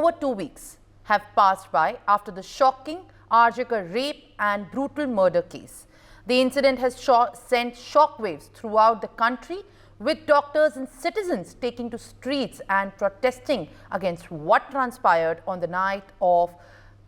over 2 weeks have passed by after the shocking Arjikar rape and brutal murder case. The incident has sent shockwaves throughout the country, with doctors and citizens taking to streets and protesting against what transpired on the night of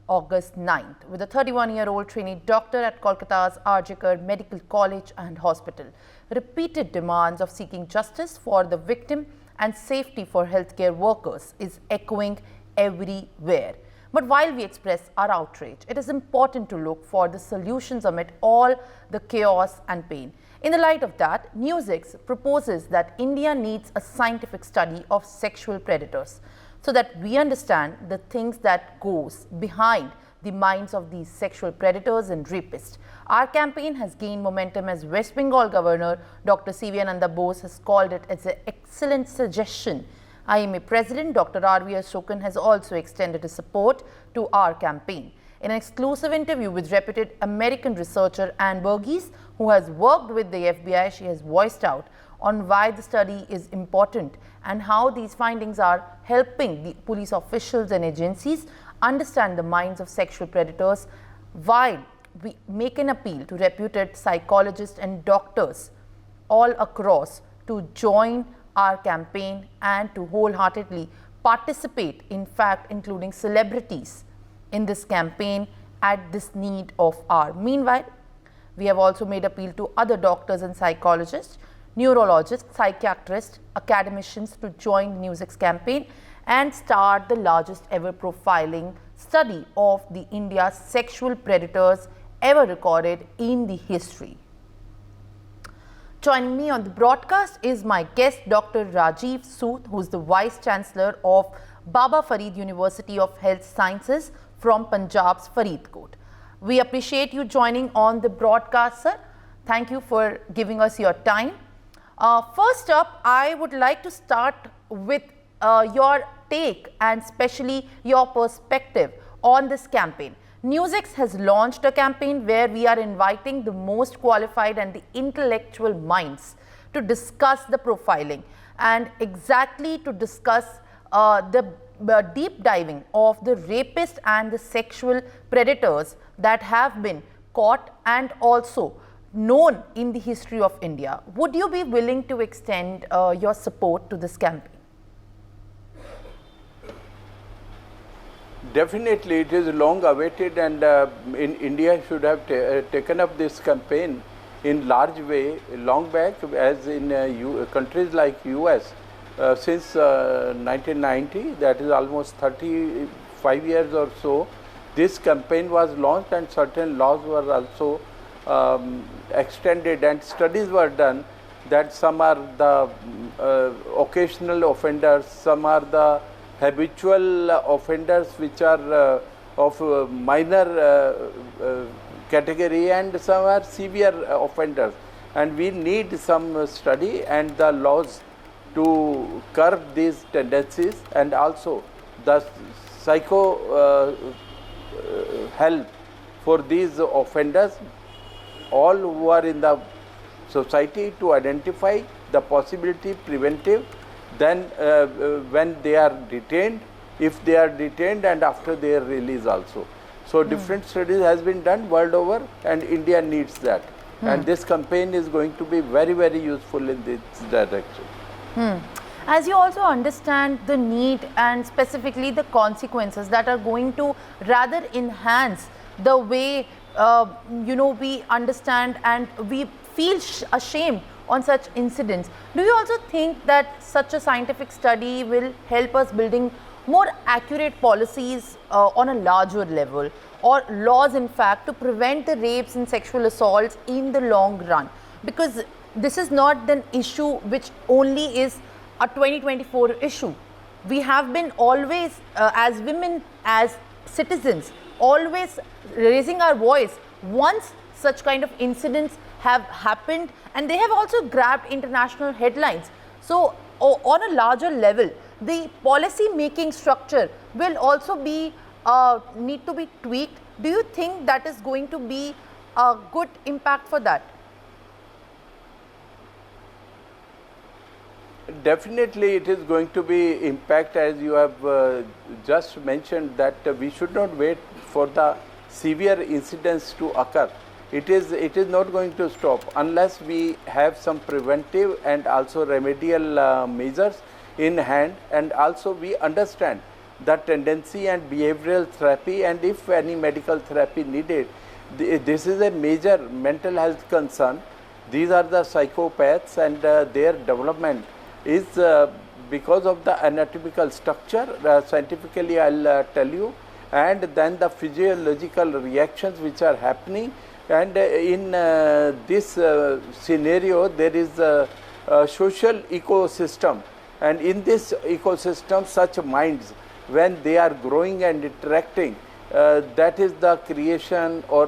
August 9th, with a 31-year-old trainee doctor at Kolkata's Arjikar Medical College and Hospital. Repeated demands of seeking justice for the victim and safety for healthcare workers is echoing everywhere. But while we express our outrage, it is important to look for the solutions amid all the chaos and pain. In the light of that, NewsX proposes that India needs a scientific study of sexual predators, so that we understand the things that goes behind the minds of these sexual predators and rapists. Our campaign has gained momentum as West Bengal Governor Dr. C.V. Ananda Bose has called it as an excellent suggestion. IMA President Dr. R.V. Ashokan has also extended his support to our campaign. In an exclusive interview with reputed American researcher Anne Burgess, who has worked with the FBI, she has voiced out on why the study is important and how these findings are helping the police officials and agencies understand the minds of sexual predators, while we make an appeal to reputed psychologists and doctors all across to join our campaign and to wholeheartedly participate, in fact, including celebrities in this campaign at this need of hour. Meanwhile, we have also made appeal to other doctors and psychologists, neurologists, psychiatrists, academicians to join the NewsX campaign and start the largest ever profiling study of the India's sexual predators ever recorded in the history. Joining me on the broadcast is my guest, Dr. Rajiv Sood, who is the Vice Chancellor of Baba Farid University of Health Sciences from Punjab's Faridkot. We appreciate you joining on the broadcast, sir. Thank you for giving us your time. First up, I would like to start with your take and especially your perspective on this campaign. NewsX has launched a campaign where we are inviting the most qualified and the intellectual minds to discuss the profiling and exactly to discuss the deep diving of the rapists and the sexual predators that have been caught and also known in the history of India. Would you be willing to extend your support to this campaign? Definitely, it is long awaited, and in India should have taken up this campaign in large way long back, as in countries like US since 1990, that is almost 35 years or so. This campaign was launched and certain laws were also extended, and studies were done that some are the occasional offenders, some are the habitual offenders which are of minor category, and some are severe offenders, and we need some study and the laws to curb these tendencies, and also the psycho help for these offenders, all who are in the society, to identify the possibility preventive, then when they are detained, if they are detained, and after their release also. So different studies has been done world over, and India needs that. And this campaign is going to be very, very useful in this direction. As you also understand the need and specifically the consequences that are going to rather enhance the way we understand and we feel ashamed on such incidents. Do you also think that such a scientific study will help us building more accurate policies on a larger level, or laws in fact to prevent the rapes and sexual assaults in the long run? Because this is not an issue which only is a 2024 issue. We have been always as women, as citizens, always raising our voice once such kind of incidents have happened, and they have also grabbed international headlines. So on a larger level, the policy making structure will also be need to be tweaked. Do you think that is going to be a good impact for that? Definitely it is going to be impact, as you have just mentioned, that we should not wait for the severe incidents to occur. It is not going to stop unless we have some preventive and also remedial measures in hand, and also we understand the tendency and behavioral therapy, and if any medical therapy needed. This is a major mental health concern. These are the psychopaths, and their development is because of the anatomical structure, scientifically I'll tell you, and then the physiological reactions which are happening. And in this scenario, there is a social ecosystem, and in this ecosystem, such minds, when they are growing and interacting, that is the creation or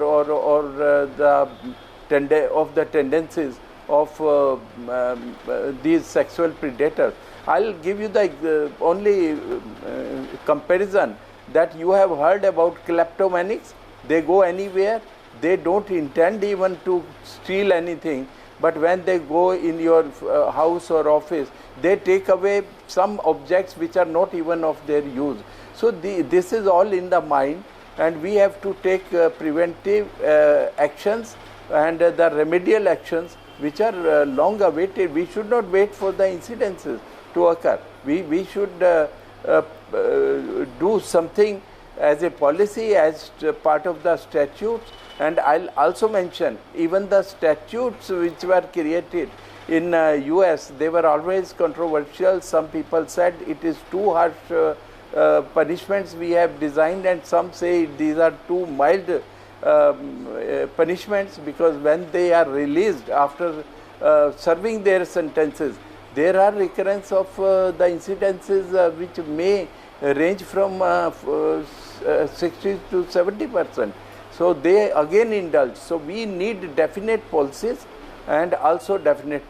the tendencies of these sexual predators. I'll give you the only comparison that you have heard about kleptomaniacs. They go anywhere. They don't intend even to steal anything, but when they go in your house or office, they take away some objects which are not even of their use. So this is all in the mind, and we have to take preventive actions and the remedial actions which are long awaited. We should not wait for the incidences to occur. We should do something as a policy, as part of the statutes. And I'll also mention, even the statutes which were created in US, they were always controversial. Some people said it is too harsh punishments we have designed, and some say these are too mild punishments, because when they are released after serving their sentences, there are recurrence of the incidences which may range from 60 to 70%. So they again indulge. So we need definite policies and also definite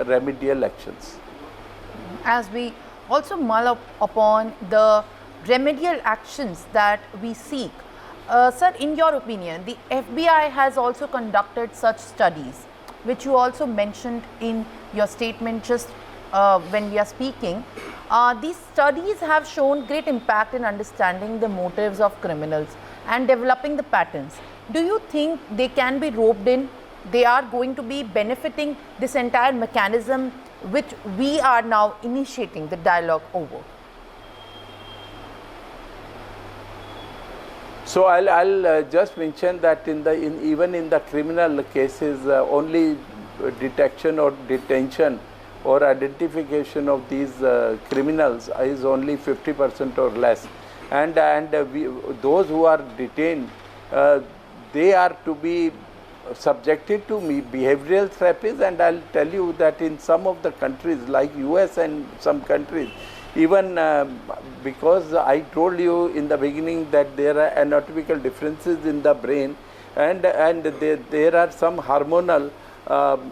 remedial actions. As we also mull upon the remedial actions that we seek, sir, in your opinion, the FBI has also conducted such studies, which you also mentioned in your statement just when we are speaking. These studies have shown great impact in understanding the motives of criminals and developing the patterns. Do you think they can be roped in? They are going to be benefiting this entire mechanism which we are now initiating the dialogue over? So I'll just mention that even in the criminal cases, only detection or detention or identification of these criminals is only 50% or less, and those who are detained, they are to be subjected to behavioral therapies. And I'll tell you that in some of the countries like US and some countries, even because I told you in the beginning that there are anatomical differences in the brain, and there are some hormonal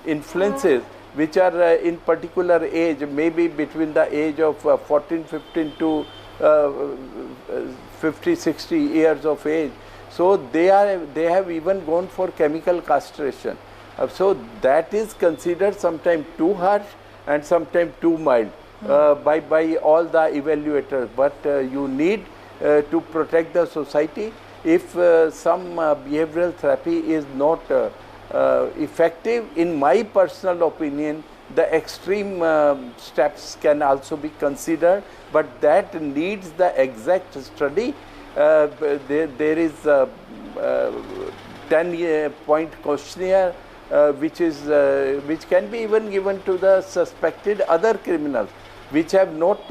influences which are in particular age, maybe between the age of 14, 15 to 50, 60 years of age. So they have even gone for chemical castration. So that is considered sometimes too harsh and sometimes too mild by all the evaluators. But you need to protect the society. If some behavioral therapy is not effective, in my personal opinion, the extreme steps can also be considered, but that needs the exact study. There is a 10-point questionnaire which can be even given to the suspected other criminals which have not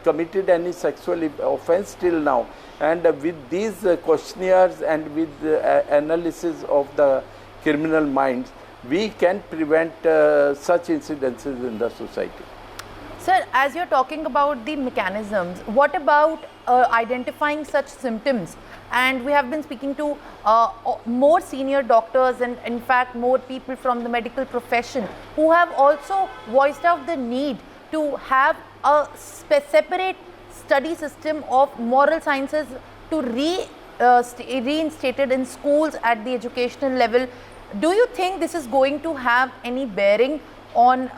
committed any sexual offense till now. And with these questionnaires and with analysis of the criminal minds, we can prevent such incidences in the society. Sir, as you're talking about the mechanisms, what about identifying such symptoms? And we have been speaking to more senior doctors and in fact more people from the medical profession who have also voiced out the need to have a separate study system of moral sciences to reinstated in schools at the educational level. Do you think this is going to have any bearing on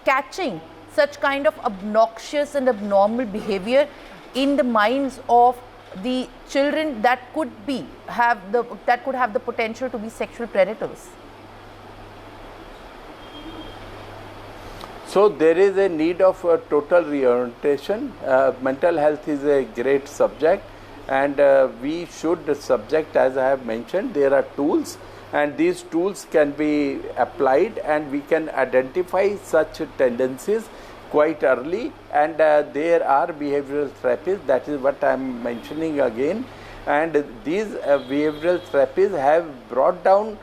catching such kind of obnoxious and abnormal behavior in the minds of the children that could have the potential to be sexual predators? So there is a need of a total reorientation. Mental health is a great subject, and we should subject, as I have mentioned, there are tools, and these tools can be applied, and we can identify such tendencies quite early, and there are behavioral therapies. That is what I am mentioning again, and these behavioral therapies have brought down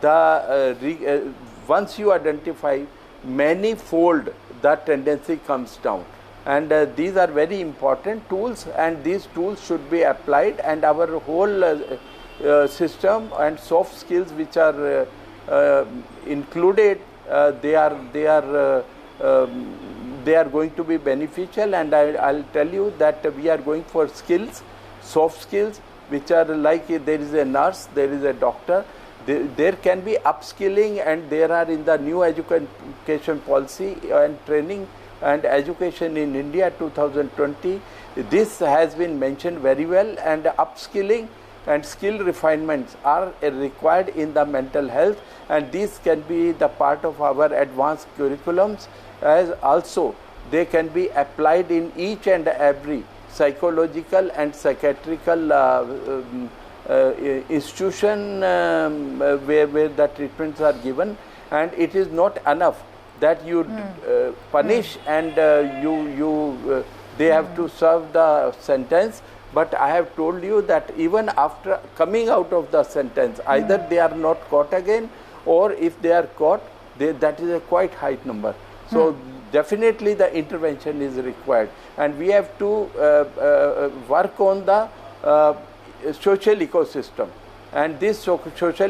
the once you identify, many-fold the tendency comes down, and these are very important tools, and these tools should be applied, and our whole system and soft skills which are included, they are going to be beneficial, and I'll tell you that we are going for skills, soft skills, which are like there is a nurse, there is a doctor. There can be upskilling, and there are in the new education policy and training and education in India 2020, this has been mentioned very well, and upskilling and skill refinements are required in the mental health, and these can be the part of our advanced curriculums, as also they can be applied in each and every psychological and psychiatrical institution where the treatments are given. And it is not enough that you punish and they have to serve the sentence, but I have told you that even after coming out of the sentence, either they are not caught again, or if they are caught, that is a quite high number. So definitely the intervention is required, and we have to work on the social ecosystem, and this social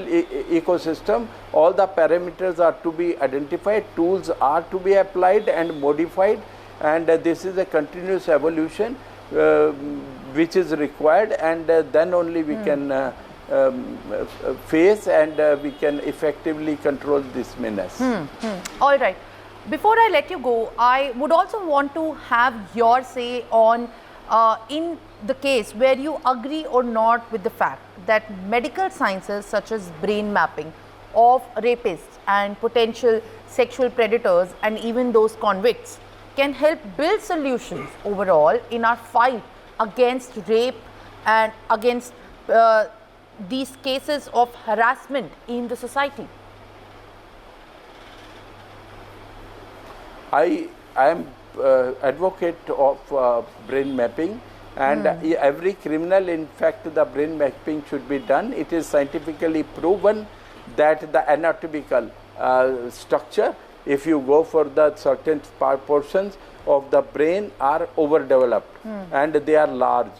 ecosystem, all the parameters are to be identified, tools are to be applied and modified, and this is a continuous evolution which is required, and then only we can face and we can effectively control this menace. All right. Before I let you go, I would also want to have your say on in the case where you agree or not with the fact that medical sciences such as brain mapping of rapists and potential sexual predators and even those convicts can help build solutions overall in our fight against rape and against these cases of harassment in the society. I am advocate of brain mapping, and every criminal, in fact, the brain mapping should be done. It is scientifically proven that the anatomical structure, if you go for the certain portions of the brain, are overdeveloped and they are large.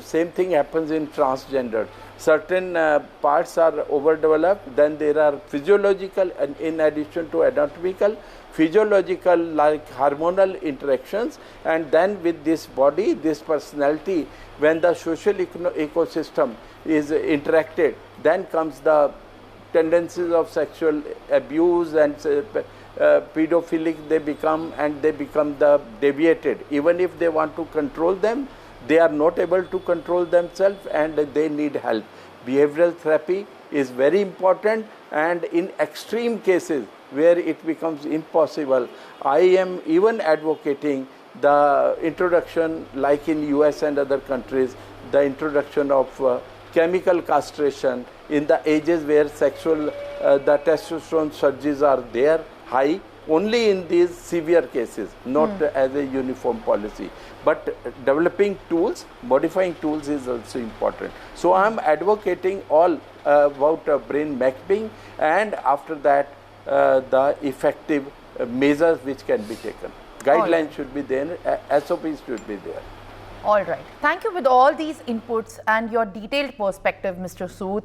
Same thing happens in transgender. Certain parts are overdeveloped, then there are physiological, and in addition to anatomical, physiological like hormonal interactions, and then with this body, this personality, when the social ecosystem is interacted, then comes the tendencies of sexual abuse and pedophilic they become, and they become the deviated. Even if they want to control them, they are not able to control themselves and they need help. Behavioral therapy is very important, and in extreme cases where it becomes impossible, I am even advocating the introduction, like in US and other countries, the introduction of chemical castration in the ages where sexual, the testosterone surges are there high, only in these severe cases, not as a uniform policy. But developing tools, modifying tools is also important. So I am advocating all about brain mapping, and after that the effective measures which can be taken. Guidelines should be there, SOPs should be there. All right. Thank you with all these inputs and your detailed perspective, Mr. Sood.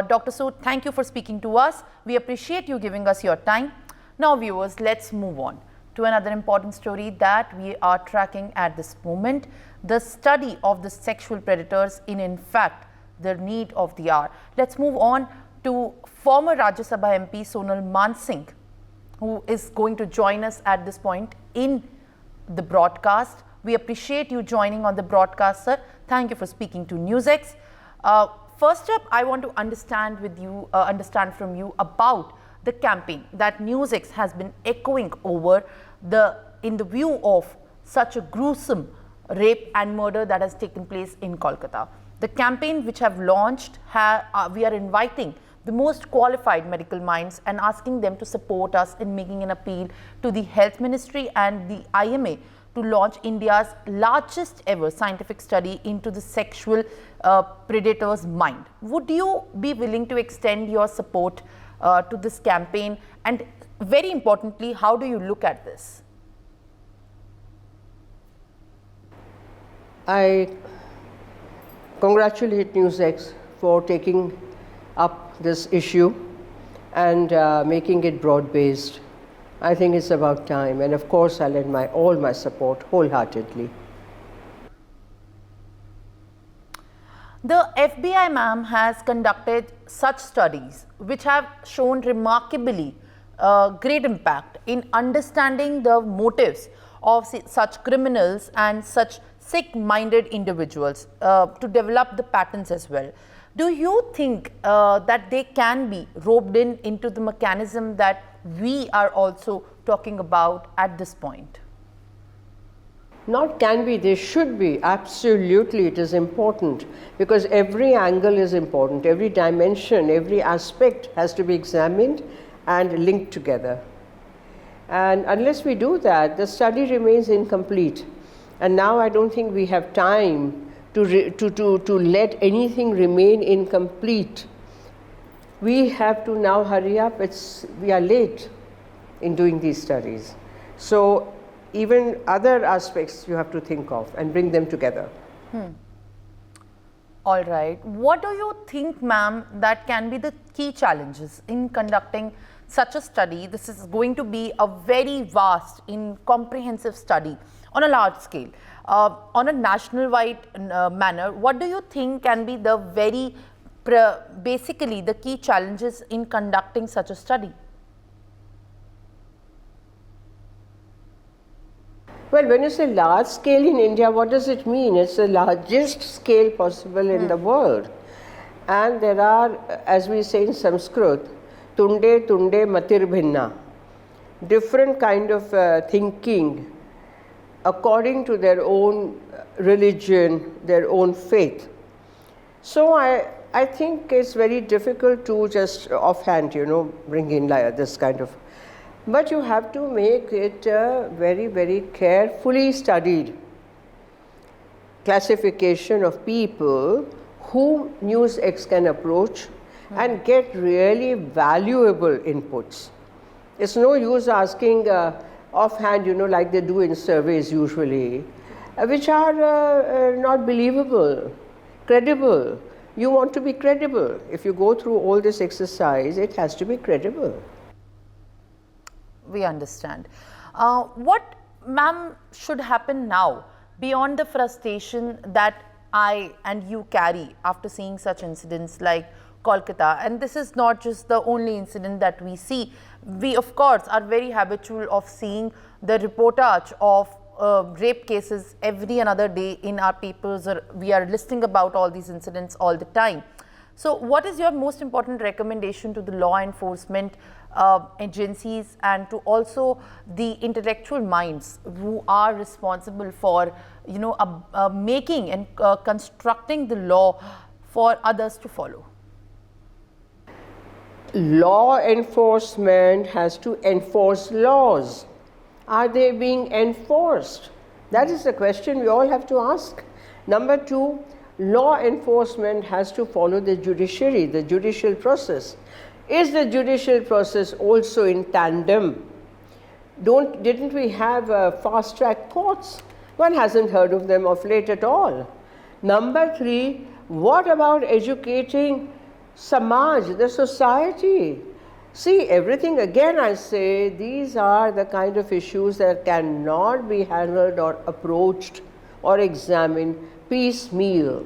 Dr. Sood, thank you for speaking to us. We appreciate you giving us your time. Now, viewers, let's move on to another important story that we are tracking at this moment, the study of the sexual predators in fact, the need of the hour. Let's move on to former Rajya Sabha MP Sonal Mansingh, who is going to join us at this point in the broadcast. We appreciate you joining on the broadcast, sir. Thank you for speaking to NewsX. First up, I want to understand from you about the campaign that NewsX has been echoing over in the view of such a gruesome rape and murder that has taken place in Kolkata. The campaign which have launched, we are inviting the most qualified medical minds and asking them to support us in making an appeal to the Health Ministry and the IMA to launch India's largest ever scientific study into the sexual predator's mind. Would you be willing to extend your support to this campaign? And very importantly, how do you look at this? I congratulate NewsX for taking up this issue and making it broad-based. I think it's about time, and of course I'll lend all my support wholeheartedly. The FBI, ma'am, has conducted such studies which have shown remarkably great impact in understanding the motives of such criminals and such sick-minded individuals to develop the patterns as well. Do you think that they can be roped into the mechanism that we are also talking about at this point? Not can be, they should be. Absolutely, it is important, because every angle is important, every dimension, every aspect has to be examined and linked together. And unless we do that, the study remains incomplete. And now I don't think we have time to let anything remain incomplete. We have to now hurry up. We are late in doing these studies. So even other aspects you have to think of and bring them together. All right. What do you think, ma'am, that can be the key challenges in conducting such a study? This is going to be a very vast, comprehensive study on a large scale, on a national-wide manner. What do you think can be the basically the key challenges in conducting such a study? Well, when you say large scale in India, what does it mean? It's the largest scale possible in the world. And there are, as we say in Sanskrit, tunde tunde matir bhinna, different kind of thinking according to their own religion, their own faith. So I think it's very difficult to just offhand, bring in this kind of. But you have to make it very, very carefully studied classification of people whom NewsX can approach and get really valuable inputs. It's no use asking offhand, like they do in surveys usually, which are not believable, credible. You want to be credible. If you go through all this exercise, it has to be credible. We understand. What, ma'am, should happen now beyond the frustration that I and you carry after seeing such incidents like Kolkata? And this is not just the only incident that we see. We, of course, are very habitual of seeing the reportage of rape cases every another day in our papers, or we are listening about all these incidents all the time. So what is your most important recommendation to the law enforcement agencies and to also the intellectual minds who are responsible for, making and constructing the law for others to follow? Law enforcement has to enforce laws. Are they being enforced? That is the question we all have to ask. Number two, law enforcement has to follow the judiciary, the judicial process. Is the judicial process also in tandem? Didn't we have fast-track courts? One hasn't heard of them of late at all. Number three, what about educating Samaj, the society? See, everything, again I say, these are the kind of issues that cannot be handled or approached or examined piecemeal.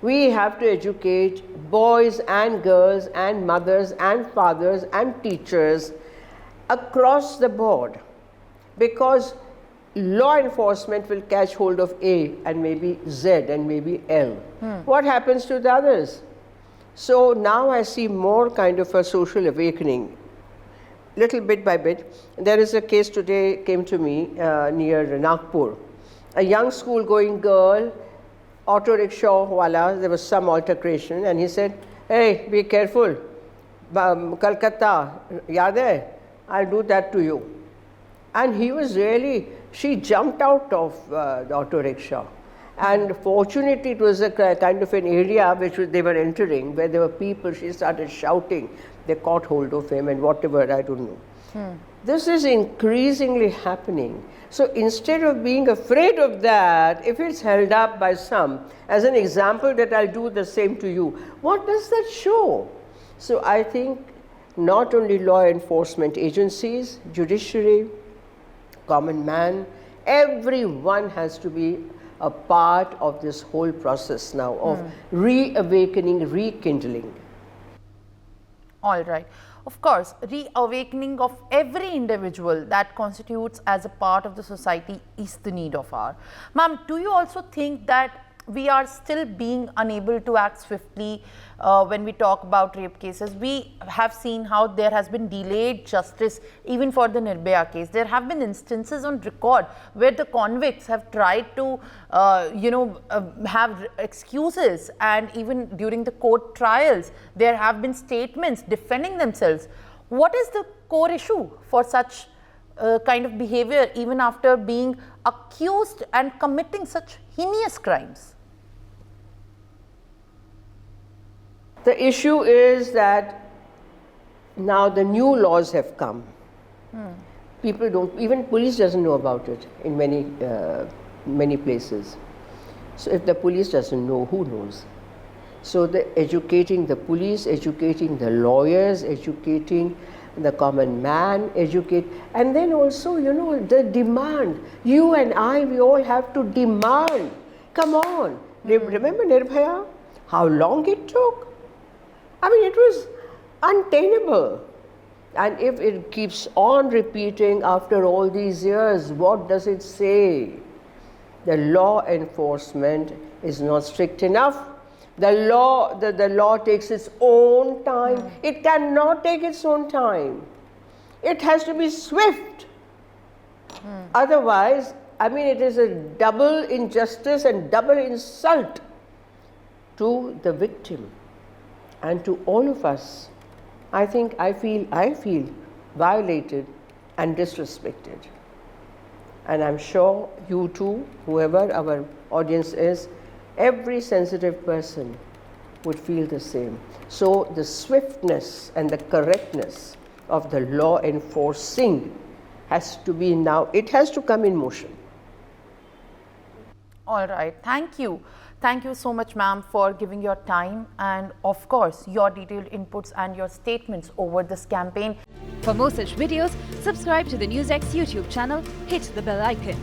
We have to educate boys and girls and mothers and fathers and teachers across the board, because law enforcement will catch hold of A and maybe Z and maybe L. What happens to the others? So now I see more kind of a social awakening, little bit by bit. There is a case today came to me near Nagpur. A young school-going girl, auto rickshaw wala, there was some altercation, and he said, "Hey, be careful, Kolkata, yaad hai? I'll do that to you." And he was really, she jumped out of the auto rickshaw. And fortunately, it was a kind of an area which they were entering, where there were people. She started shouting. They caught hold of him and whatever, I don't know. This is increasingly happening. So instead of being afraid of that, if it's held up by some, as an example that I'll do the same to you, what does that show? So I think not only law enforcement agencies, judiciary, common man, everyone has to be a part of this whole process now of reawakening, rekindling. All right. Of course, reawakening of every individual that constitutes as a part of the society is the need of hour. Ma'am, do you also think that we are still being unable to act swiftly when we talk about rape cases? We have seen how there has been delayed justice even for the Nirbhaya case. There have been instances on record where the convicts have tried to have excuses, and even during the court trials there have been statements defending themselves. What is the core issue for such kind of behavior even after being accused and committing such heinous crimes? The issue is that now the new laws have come. People don't, even police doesn't know about it in many places. So if the police doesn't know, who knows? So educating the police, educating the lawyers, educating the common man, and then also, the demand. You and I, we all have to demand. Come on. Remember Nirbhaya? How long it took? I mean, it was untenable. And if it keeps on repeating after all these years, what does it say? The law enforcement is not strict enough. The law takes its own time. It cannot take its own time. It has to be swift. Otherwise, I mean, it is a double injustice and double insult to the victim and to all of us. I feel violated and disrespected. And I'm sure you too, whoever our audience is, every sensitive person would feel the same. So the swiftness and the correctness of the law enforcing has to be now, it has to come in motion. All right, thank you. Thank you so much, ma'am, for giving your time and, of course, your detailed inputs and your statements over this campaign. For more such videos, subscribe to the NewsX YouTube channel, hit the bell icon.